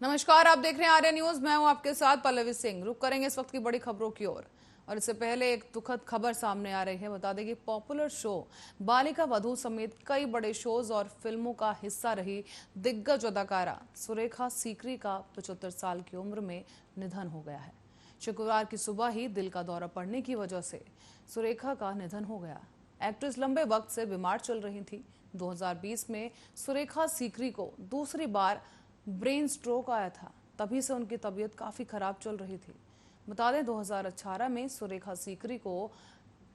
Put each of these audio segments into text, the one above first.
नमस्कार, आप देख रहे हैं आर्या न्यूज। मैं हूं आपके साथ पल्लवी सिंह। रुक करेंगे इस वक्त की बड़ी खबरों की ओर। और इससे पहले एक दुखद खबर सामने आ रही है। बता दें कि पॉपुलर शो बालिका वधू समेत कई बड़े शोज और फिल्मों का हिस्सा रही दिग्गज अदाकारा सुरेखा सीकरी का 75 साल की उम्र में निधन हो गया है। शुक्रवार की सुबह ही दिल का दौरा पड़ने की वजह से सुरेखा का निधन हो गया। एक्ट्रेस लंबे वक्त से बीमार चल रही थी। 2020 में सुरेखा सीकरी को दूसरी बार ब्रेन स्ट्रोक आया था। तभी से उनकी तबीयत काफ़ी ख़राब चल रही थी। बता दें 2018 में सुरेखा सीकरी को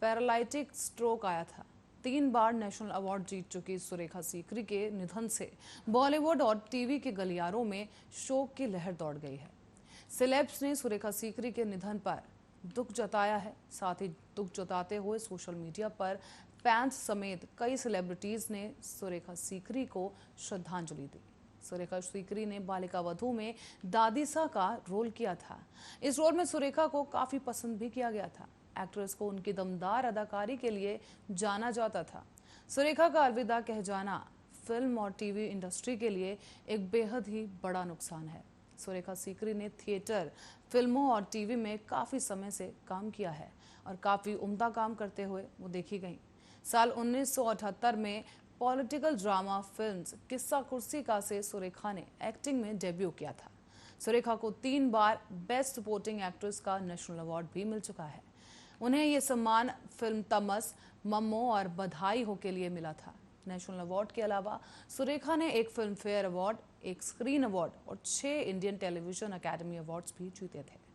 पैरालिटिक स्ट्रोक आया था। 3 बार नेशनल अवार्ड जीत चुकी सुरेखा सीकरी के निधन से बॉलीवुड और टीवी के गलियारों में शोक की लहर दौड़ गई है। सेलेब्स ने सुरेखा सीकरी के निधन पर दुख जताया है। साथ ही दुख जताते हुए सोशल मीडिया पर फैंस समेत कई सेलिब्रिटीज ने सुरेखा सीकरी को श्रद्धांजलि दी। सुरेखा सीकरी ने बालिका वधू में दादीसा का रोल किया था। इस रोल में सुरेखा को काफी पसंद भी किया गया था। एक्ट्रेस को उनकी दमदार अदाकारी के लिए जाना जाता था। सुरेखा का अलविदा कह जाना फिल्म और टीवी इंडस्ट्री के लिए एक बेहद ही बड़ा नुकसान है। सुरेखा सीकरी ने थिएटर, फिल्मों और टीवी में काफी समय से काम किया है और काफी उम्दा काम करते हुए वो देखी गई। साल 1978 में पॉलिटिकल ड्रामा फिल्म किस्सा कुर्सी का से सुरेखा ने एक्टिंग में डेब्यू किया था। सुरेखा को 3 बार बेस्ट सपोर्टिंग एक्ट्रेस का नेशनल अवार्ड भी मिल चुका है। उन्हें ये सम्मान फिल्म तमस, मम्मो और बधाई हो के लिए मिला था। नेशनल अवार्ड के अलावा सुरेखा ने एक फिल्म फेयर अवार्ड, एक स्क्रीन अवार्ड और 6 इंडियन टेलीविजन अकेडमी अवार्ड्स भी जीते थे।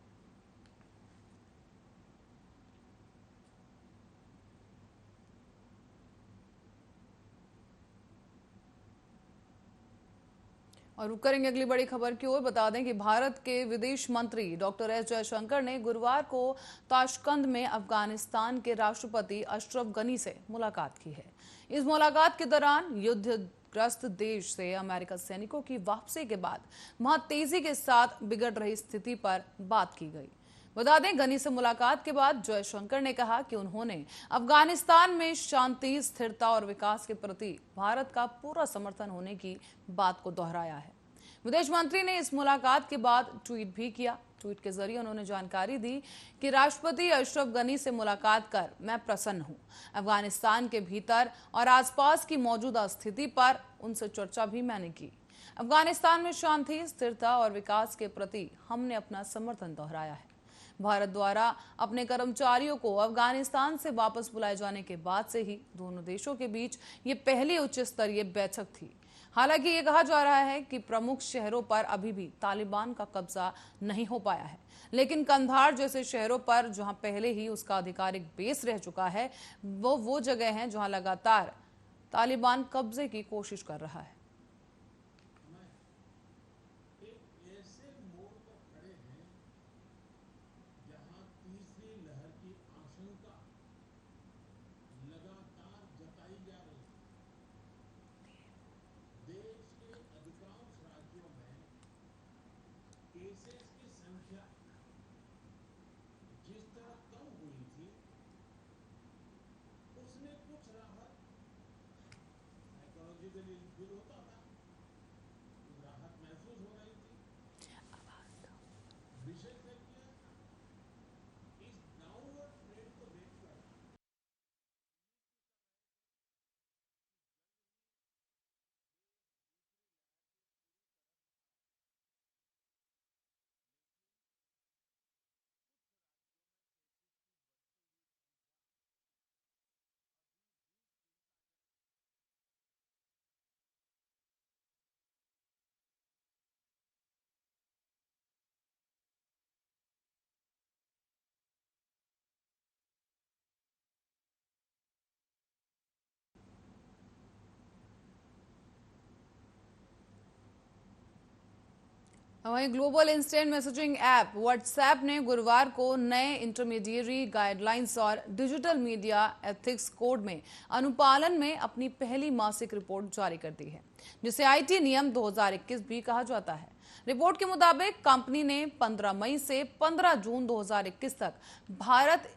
और रुक करेंगे अगली बड़ी खबर की ओर। बता दें कि भारत के विदेश मंत्री डॉक्टर एस जयशंकर ने गुरुवार को ताशकंद में अफगानिस्तान के राष्ट्रपति अशरफ गनी से मुलाकात की है। इस मुलाकात के दौरान युद्धग्रस्त देश से अमेरिका सैनिकों की वापसी के बाद वहां तेजी के साथ बिगड़ रही स्थिति पर बात की गई। बता दें, गनी से मुलाकात के बाद जयशंकर ने कहा कि उन्होंने अफगानिस्तान में शांति, स्थिरता और विकास के प्रति भारत का पूरा समर्थन होने की बात को दोहराया है। विदेश मंत्री ने इस मुलाकात के बाद ट्वीट भी किया। ट्वीट के जरिए उन्होंने जानकारी दी कि राष्ट्रपति अशरफ गनी से मुलाकात कर मैं प्रसन्न हूं। अफगानिस्तान के भीतर और आसपास की मौजूदा स्थिति पर उनसे चर्चा भी मैंने की। अफगानिस्तान में शांति, स्थिरता और विकास के प्रति हमने अपना समर्थन दोहराया है। भारत द्वारा अपने कर्मचारियों को अफगानिस्तान से वापस बुलाए जाने के बाद से ही दोनों देशों के बीच ये पहली उच्च स्तरीय बैठक थी। हालांकि ये कहा जा रहा है कि प्रमुख शहरों पर अभी भी तालिबान का कब्जा नहीं हो पाया है, लेकिन कंधार जैसे शहरों पर जहां पहले ही उसका आधिकारिक बेस रह चुका है, वो जगह है जहां लगातार तालिबान कब्जे की कोशिश कर रहा है। जिस तरह कम हुई थी, उसमें कुछ राहत साइकोलॉजिकली फील होता था, राहत महसूस हो रही थी। विशेषज्ञ इस डाउनवर्ड ट्रेंड को देखकर वहीं global instant messaging app WhatsApp ने गुरुवार को नए इंटरमीडिएरी गाइडलाइंस और डिजिटल मीडिया एथिक्स कोड में अनुपालन में अपनी पहली मासिक रिपोर्ट जारी कर दी है, जिसे आईटी नियम 2021 भी कहा जाता है। रिपोर्ट के मुताबिक कंपनी ने 15 मई से 15 जून 2021 तक भारत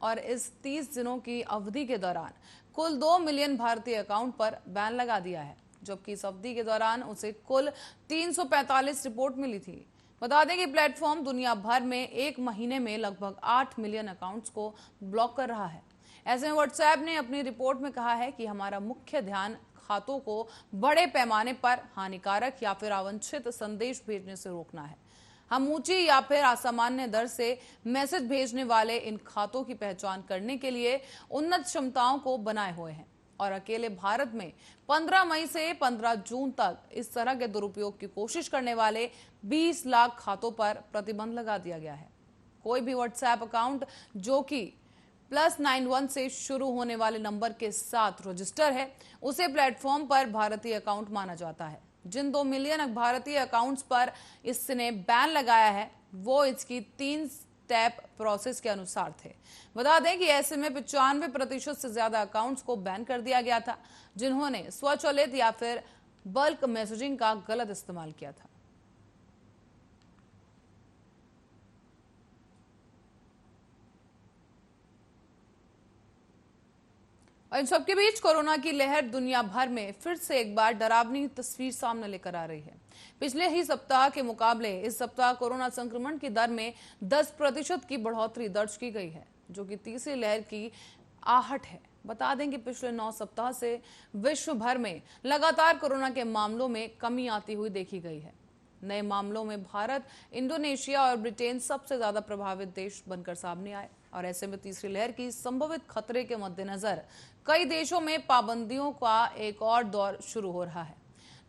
और इस 30 दिनों की अवधि के दौरान कुल 2 मिलियन भारतीय अकाउंट पर बैन लगा दिया है। जबकि इस अवधि के दौरान उसे कुल 345 रिपोर्ट मिली थी। बता दें कि प्लेटफॉर्म दुनिया भर में एक महीने में लगभग 8 मिलियन अकाउंट्स को ब्लॉक कर रहा है। ऐसे में व्हाट्सएप ने अपनी रिपोर्ट में कहा है कि हमारा मुख्य ध्यान खातों को बड़े पैमाने पर हानिकारक या फिर अवांछित संदेश भेजने से रोकना है। हम ऊंची या फिर असामान्य दर से मैसेज भेजने वाले इन खातों की पहचान करने के लिए उन्नत क्षमताओं को बनाए हुए हैं और अकेले भारत में 15 मई से 15 जून तक इस तरह के दुरुपयोग की कोशिश करने वाले 20 लाख खातों पर प्रतिबंध लगा दिया गया है। कोई भी व्हाट्सएप अकाउंट जो कि +91 से शुरू होने वाले नंबर के साथ रजिस्टर है, उसे प्लेटफॉर्म पर भारतीय अकाउंट माना जाता है। जिन 2 मिलियन भारतीय अकाउंट्स पर इसने बैन लगाया है, वो इसकी 3 स्टेप प्रोसेस के अनुसार थे। बता दें कि ऐसे में 95% से ज्यादा अकाउंट्स को बैन कर दिया गया था, जिन्होंने स्वचालित या फिर बल्क मैसेजिंग का गलत इस्तेमाल किया था। और इन सबके बीच कोरोना की लहर दुनिया भर में फिर से एक बार डरावनी तस्वीर सामने लेकर आ रही है। पिछले ही सप्ताह के मुकाबले इस सप्ताह कोरोना संक्रमण की दर में 10% की बढ़ोतरी दर्ज की गई है, जो कि तीसरी लहर की आहट है। बता दें कि पिछले 9 सप्ताह से विश्व भर में लगातार कोरोना के मामलों में कमी आती हुई देखी गई है। नए मामलों में भारत, इंडोनेशिया और ब्रिटेन सबसे ज्यादा प्रभावित देश बनकर सामने आए और ऐसे में तीसरी लहर की संभावित खतरे के मद्देनजर कई देशों में पाबंदियों का एक और दौर शुरू हो रहा है।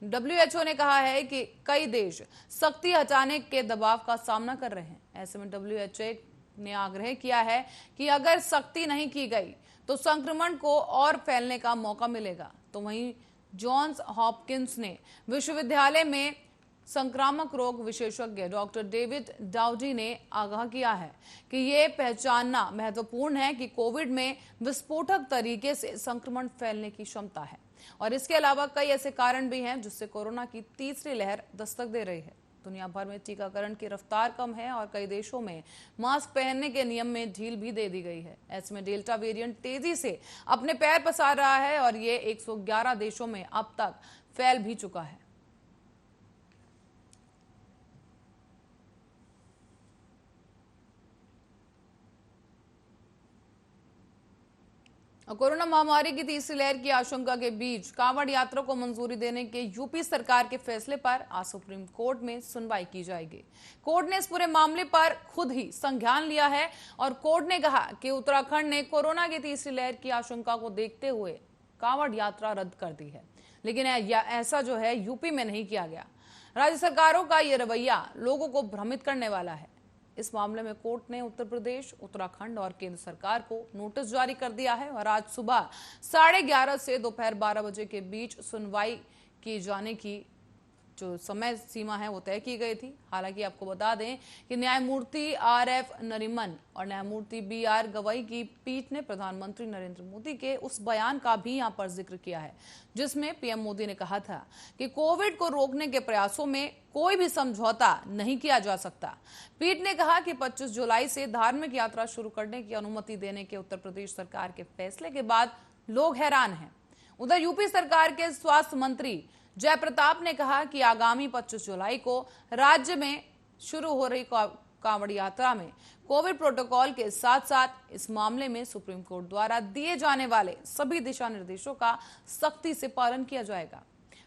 WHO ने कहा है कि कई देश सख्ती हटाने के दबाव का सामना कर रहे हैं। ऐसे में WHO ने आग्रह किया है कि अगर सख्ती नहीं की गई तो संक्रमण को और फैलने का मौका मिलेगा। तो वहीं जॉन्स हॉपकिंस ने विश्वविद्यालय में संक्रामक रोग विशेषज्ञ डॉक्टर डेविड डाउडी ने आगाह किया है कि ये पहचानना महत्वपूर्ण है कि कोविड में विस्फोटक तरीके से संक्रमण फैलने की क्षमता है और इसके अलावा कई ऐसे कारण भी हैं जिससे कोरोना की तीसरी लहर दस्तक दे रही है। दुनिया भर में टीकाकरण की रफ्तार कम है और कई देशों में मास्क पहनने के नियम में ढील भी दे दी गई है। ऐसे में डेल्टा वेरिएंट तेजी से अपने पैर पसार रहा है और ये 111 देशों में अब तक फैल भी चुका है। कोरोना महामारी की तीसरी लहर की आशंका के बीच कांवड़ यात्रा को मंजूरी देने के यूपी सरकार के फैसले पर आज सुप्रीम कोर्ट में सुनवाई की जाएगी। कोर्ट ने इस पूरे मामले पर खुद ही संज्ञान लिया है और कोर्ट ने कहा कि उत्तराखंड ने कोरोना की तीसरी लहर की आशंका को देखते हुए कांवड़ यात्रा रद्द कर दी है, लेकिन ऐसा जो है यूपी में नहीं किया गया। राज्य सरकारों का यह रवैया लोगों को भ्रमित करने वाला है। इस मामले में कोर्ट ने उत्तर प्रदेश, उत्तराखंड और केंद्र सरकार को नोटिस जारी कर दिया है और आज सुबह 11:30 से दोपहर 12 बजे के बीच सुनवाई की जाने की जो समय सीमा है वो तय की गई थी। हालांकि आपको बता दें कि न्यायमूर्ति RF नरीमन और न्यायमूर्ति BR गवई की पीठ ने प्रधानमंत्री नरेंद्र मोदी के उस बयान का भी यहां पर जिक्र किया है जिसमें PM मोदी ने कहा था कि कोविड को रोकने के प्रयासों में कोई भी समझौता नहीं किया जा सकता। पीठ ने कहा कि 25 जुलाई से धार्मिक यात्रा शुरू करने की अनुमति देने के उत्तर प्रदेश सरकार के फैसले के बाद लोग हैरान हैं। उधर यूपी सरकार के स्वास्थ्य मंत्री जयप्रताप ने कहा कि आगामी 25 जुलाई को राज्य में शुरू हो रही कांवड़ यात्रा में कोविड प्रोटोकॉल के साथ साथ इस मामले में सुप्रीम कोर्ट द्वारा दिए जाने वाले सभी दिशा निर्देशों का सख्ती से पालन किया जाएगा।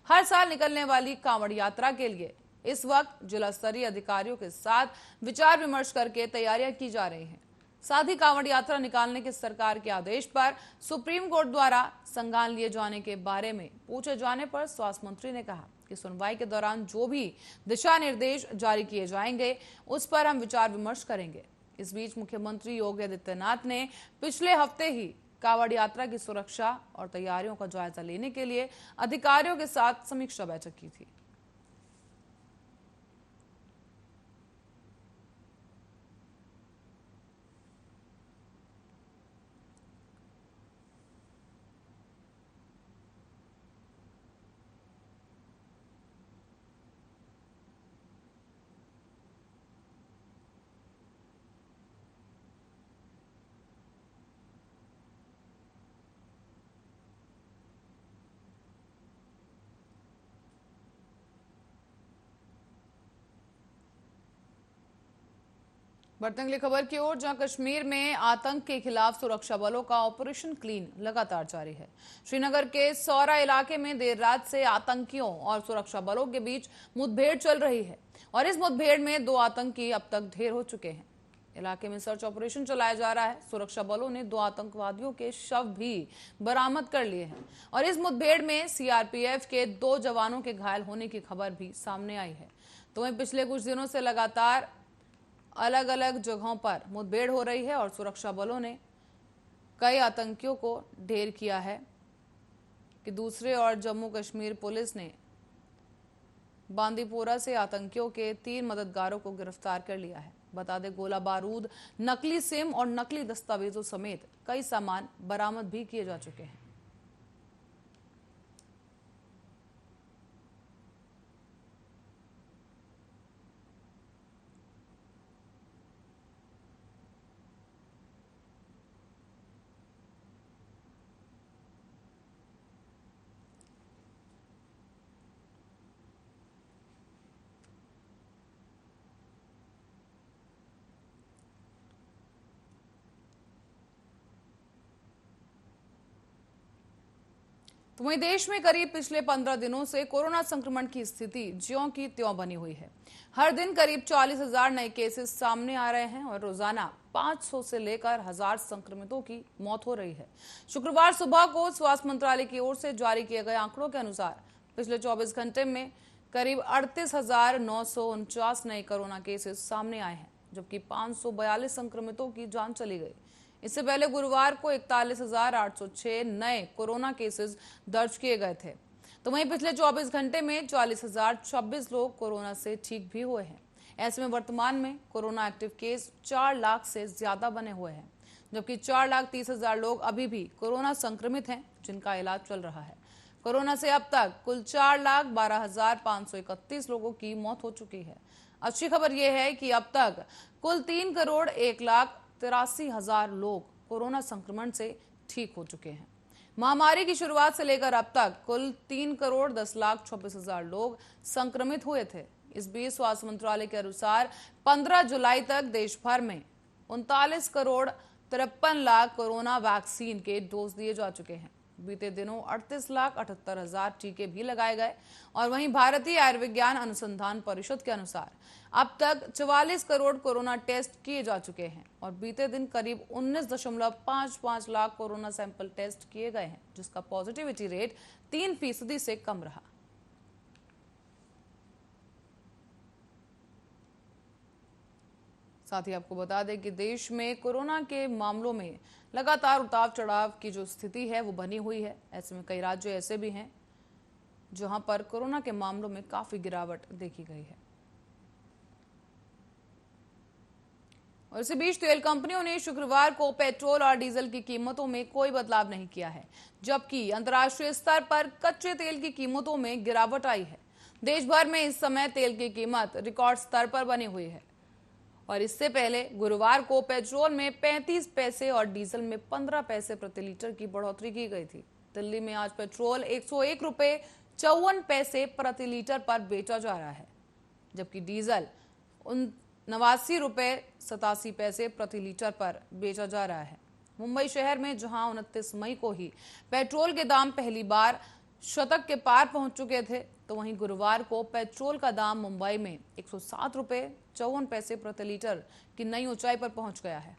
हर साल निकलने वाली कांवड़ यात्रा के लिए इस वक्त जिला स्तरीय अधिकारियों के साथ विचार विमर्श करके तैयारियां की जा रही हैं। साथ ही कांवड़ यात्रा निकालने के सरकार के आदेश पर सुप्रीम कोर्ट द्वारा संज्ञान लिए जाने के बारे में पूछे जाने पर स्वास्थ्य मंत्री ने कहा कि सुनवाई के दौरान जो भी दिशा निर्देश जारी किए जाएंगे उस पर हम विचार विमर्श करेंगे। इस बीच मुख्यमंत्री योगी आदित्यनाथ ने पिछले हफ्ते ही कांवड़ यात्रा की सुरक्षा और तैयारियों का जायजा लेने के लिए अधिकारियों के साथ समीक्षा बैठक की थी। बढ़ते अगली खबर की ओर, जहां कश्मीर में आतंक के खिलाफ सुरक्षा बलों का ऑपरेशन क्लीन लगातार जारी है। श्रीनगर के सौरा इलाके में देर रात से आतंकियों और सुरक्षा बलों के बीच मुठभेड़ चल रही है और इस मुठभेड़ में 2 आतंकी अब तक ढेर हो चुके हैं। इलाके में सर्च ऑपरेशन चलाया जा रहा है। सुरक्षा बलों ने 2 आतंकवादियों के शव भी बरामद कर लिए हैं और इस मुठभेड़ में सीआरपीएफ के 2 जवानों के घायल होने की खबर भी सामने आई है। तो वहीं पिछले कुछ दिनों से लगातार अलग अलग जगहों पर मुठभेड़ हो रही है और सुरक्षा बलों ने कई आतंकियों को ढेर किया है कि दूसरे ओर जम्मू कश्मीर पुलिस ने बांदीपोरा से आतंकियों के 3 मददगारों को गिरफ्तार कर लिया है। बता दें, गोला बारूद, नकली सिम और नकली दस्तावेजों समेत कई सामान बरामद भी किए जा चुके हैं। तो वहीं देश में करीब पिछले 15 दिनों से कोरोना संक्रमण की स्थिति ज्यों की त्यों बनी हुई है। हर दिन करीब 40,000 नए केसेस सामने आ रहे हैं और रोजाना 500 से लेकर 1000 संक्रमितों की मौत हो रही है। शुक्रवार सुबह को स्वास्थ्य मंत्रालय की ओर से जारी किए गए आंकड़ों के अनुसार पिछले 24 घंटे में करीब 38,949 नए कोरोना केसेस सामने आए हैं, जबकि 542 संक्रमितों की जान चली गई। इससे पहले गुरुवार को 41,806 नए कोरोना केसेस दर्ज किए गए थे। तो वहीं पिछले 24 घंटे में 40,026 लोग कोरोना से ठीक भी हुए हैं। ऐसे में वर्तमान में कोरोना एक्टिव केस 4 लाख से ज्यादा बने हुए हैं, जबकि 4,30,000 लोग अभी भी कोरोना संक्रमित हैं, जिनका इलाज चल रहा है। कोरोना से अब तक कुल 4,12,531 लोगों की मौत हो चुकी है। अच्छी खबर यह है कि अब तक कुल 3,01,83,000 लोग कोरोना संक्रमण से ठीक हो चुके हैं। महामारी की शुरुआत से लेकर अब तक कुल 3,10,26,000 लोग संक्रमित हुए थे। इस बीच स्वास्थ्य मंत्रालय के अनुसार 15 जुलाई तक देश भर में 39,53,00,000 कोरोना वैक्सीन के डोज दिए जा चुके हैं। बीते दिनों 38,78,000 टीके भी लगाए गए और वहीं भारतीय आयुर्विज्ञान अनुसंधान परिषद के अनुसार अब तक 44 करोड़ कोरोना टेस्ट किए जा चुके हैं और बीते दिन करीब 19.55 लाख कोरोना सैंपल टेस्ट किए गए हैं, जिसका पॉजिटिविटी रेट 3% से कम रहा। साथ ही आपको बता दें कि देश में कोरोना के मामलों में लगातार उतार चढ़ाव की जो स्थिति है वो बनी हुई है। ऐसे में कई राज्य ऐसे भी हैं जहां पर कोरोना के मामलों में काफी गिरावट देखी गई है। और इसी बीच तेल कंपनियों ने शुक्रवार को पेट्रोल और डीजल की कीमतों में कोई बदलाव नहीं किया है, जबकि अंतर्राष्ट्रीय स्तर पर कच्चे तेल की कीमतों में गिरावट आई है। देश भर में इस समय तेल की कीमत रिकॉर्ड स्तर पर बनी हुई है और इससे पहले गुरुवार को पेट्रोल में 35 पैसे और डीजल में 15 पैसे प्रति लीटर की बढ़ोतरी की गई थी। दिल्ली में आज पेट्रोल 101 रुपए 54 पैसे प्रति लीटर पर बेचा जा रहा है, जबकि डीजल 89 रुपए 87 पैसे प्रति लीटर पर बेचा जा रहा है। मुंबई शहर में जहां 29 मई को ही पेट्रोल के दाम पहली बार शतक के पार पहुंच चुके थे, तो वहीं गुरुवार को पेट्रोल का दाम मुंबई में 107 रुपए 54 पैसे प्रति लीटर की नई ऊंचाई पर पहुंच गया है।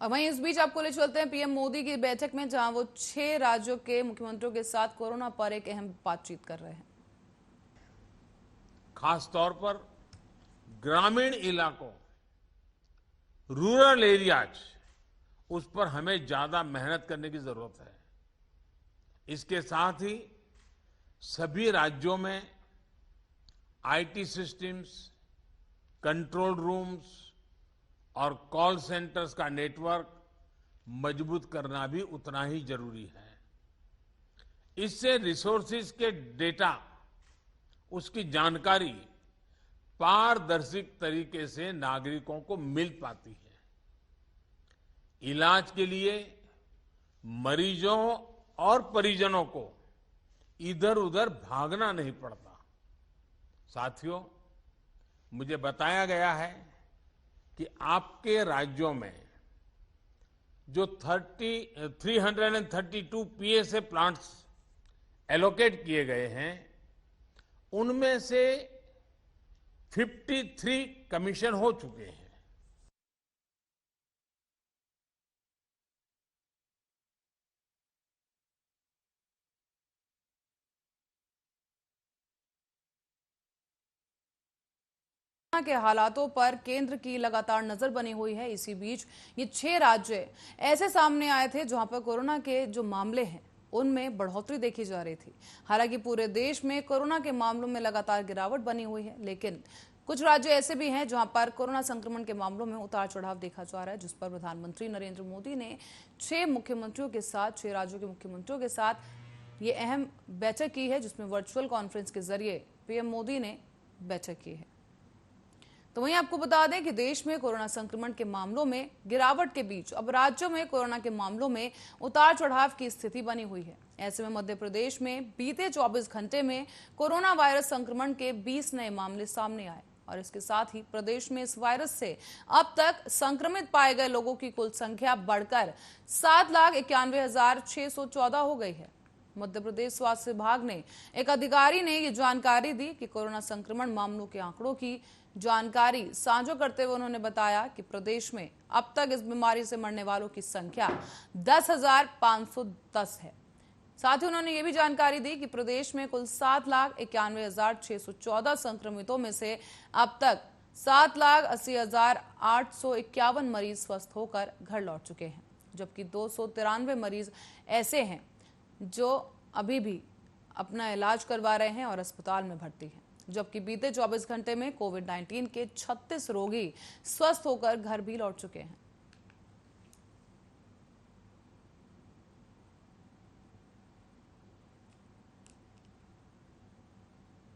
और वहीं इस बीच आपको ले चलते हैं पीएम मोदी की बैठक में, जहां वो 6 राज्यों के मुख्यमंत्रियों के साथ कोरोना पर एक अहम बातचीत कर रहे हैं। खास तौर पर ग्रामीण इलाकों, रूरल एरियाज, उस पर हमें ज्यादा मेहनत करने की जरूरत है। इसके साथ ही सभी राज्यों में आईटी सिस्टम्स, कंट्रोल रूम्स और कॉल सेंटर्स का नेटवर्क मजबूत करना भी उतना ही जरूरी है। इससे रिसोर्सेज के डेटा, उसकी जानकारी पारदर्शी तरीके से नागरिकों को मिल पाती है। इलाज के लिए मरीजों और परिजनों को इधर उधर भागना नहीं पड़ता। साथियों, मुझे बताया गया है कि आपके राज्यों में जो 332 पीएसए प्लांट्स एलोकेट किए गए हैं, उनमें से 53 कमीशन हो चुके हैं। कोरोना के हालातों पर केंद्र की लगातार नजर बनी हुई है। इसी बीच ये 6 राज्य ऐसे सामने आए थे जहां पर कोरोना के जो मामले हैं उनमें बढ़ोतरी देखी जा रही थी। हालांकि पूरे देश में कोरोना के मामलों में लगातार गिरावट बनी हुई है, लेकिन कुछ राज्य ऐसे भी हैं जहां पर कोरोना संक्रमण के मामलों में उतार चढ़ाव देखा जा रहा है, जिस पर प्रधानमंत्री नरेंद्र मोदी ने 6 मुख्यमंत्रियों के साथ 6 राज्यों के मुख्यमंत्रियों के साथ ये अहम बैठक की है, जिसमें वर्चुअल कॉन्फ्रेंस के जरिए पीएम मोदी ने बैठक की है। तो वहीं आपको बता दें कि देश में कोरोना संक्रमण के मामलों में गिरावट के बीच अब राज्यों में कोरोना के मामलों में उतार चढ़ाव की स्थिति बनी हुई है। ऐसे में मध्य प्रदेश में बीते 24 घंटे में कोरोना वायरस संक्रमण के 20 नए मामले सामने आए और इसके साथ ही प्रदेश में इस वायरस से अब तक संक्रमित पाए गए लोगों की कुल संख्या बढ़कर 7,91,614 हो गई है। मध्य प्रदेश स्वास्थ्य विभाग ने एक अधिकारी ने ये जानकारी दी कि कोरोना संक्रमण मामलों के आंकड़ों की जानकारी साझा करते हुए उन्होंने बताया कि प्रदेश में अब तक इस बीमारी से मरने वालों की संख्या 10,510 है। साथ ही उन्होंने ये भी जानकारी दी कि प्रदेश में कुल 7,91,614 संक्रमितों में से अब तक 7,80,851 मरीज स्वस्थ होकर घर लौट चुके हैं, जबकि 293 मरीज ऐसे हैं जो अभी भी अपना इलाज करवा रहे हैं और अस्पताल में भर्ती हैं। जबकि बीते 24 घंटे में कोविड-19 के 36 रोगी स्वस्थ होकर घर भी लौट चुके हैं।